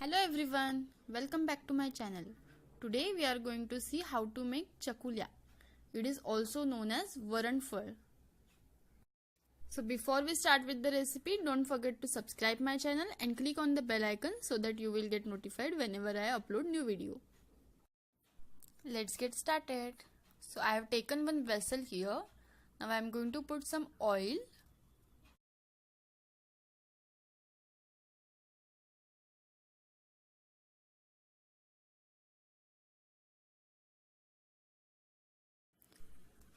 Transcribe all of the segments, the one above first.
Hello everyone, welcome back to my channel. Today we are going to see how to make chakulya. It is also known as varan phal. So before we start with the recipe, don't forget to subscribe my channel and click on the bell icon so that you will get notified whenever I upload new video. Let's get started. So I have taken one vessel here. Now I am going to put some oil.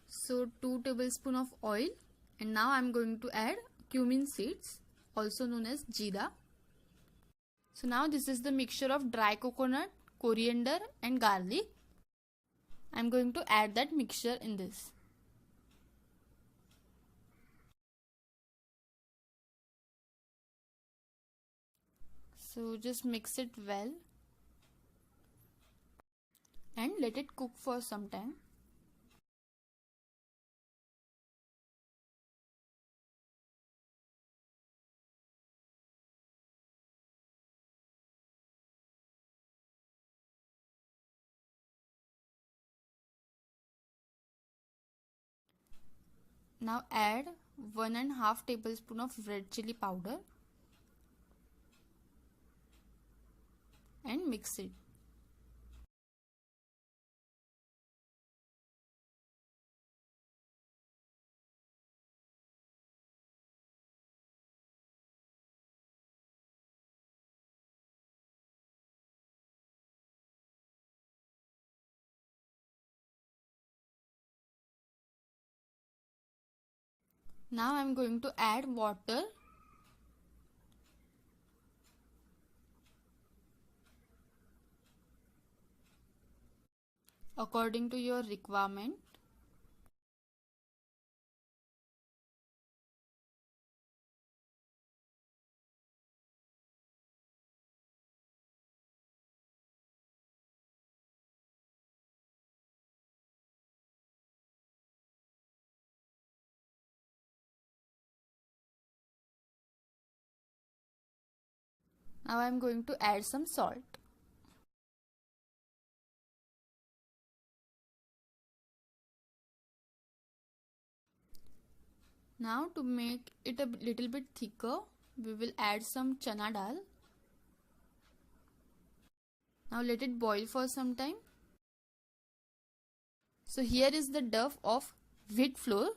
So 2 tablespoons of oil, and now I am going to add cumin seeds, also known as jeera. So now this is the mixture of dry coconut, coriander and garlic. I am going to add that mixture in this. So just mix it well and let it cook for some time. Now add 1.5 tablespoon of red chili powder and mix it. Now I am going to add water. According to your requirement. Now I am going to add some salt. Now to make it a little bit thicker, we will add some chana dal. Now let it boil for some time. So here is the dough of wheat flour.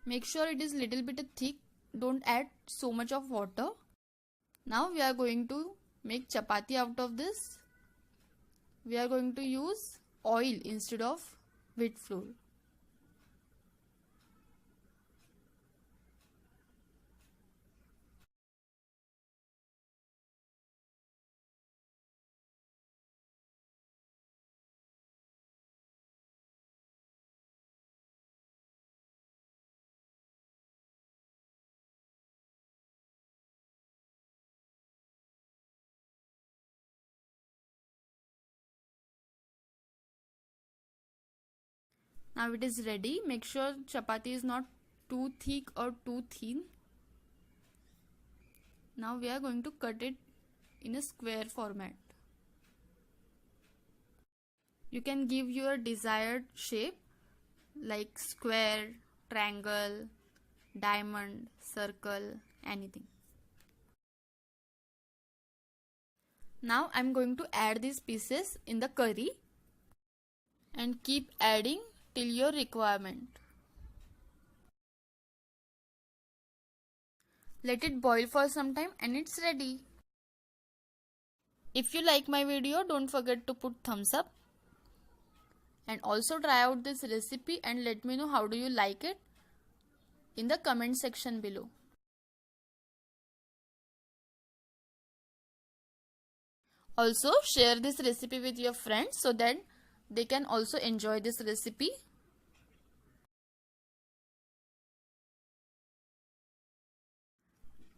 Make sure it is little bit thick. Don't add so much of water. Now we are going to make chapati out of this. We are going to use oil instead of wheat flour. Now it is ready. Make sure chapati is not too thick or too thin. Now we are going to cut it in a square format. You can give your desired shape like square, triangle, diamond, circle, anything. Now I am going to add these pieces in the curry and keep adding till your requirement. Let it boil for some time and it's ready. If you like my video, don't forget to put thumbs up. And also try out this recipe and let me know how do you like it in the comment section below. Also share this recipe with your friends so that they can also enjoy this recipe.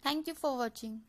Thank you for watching.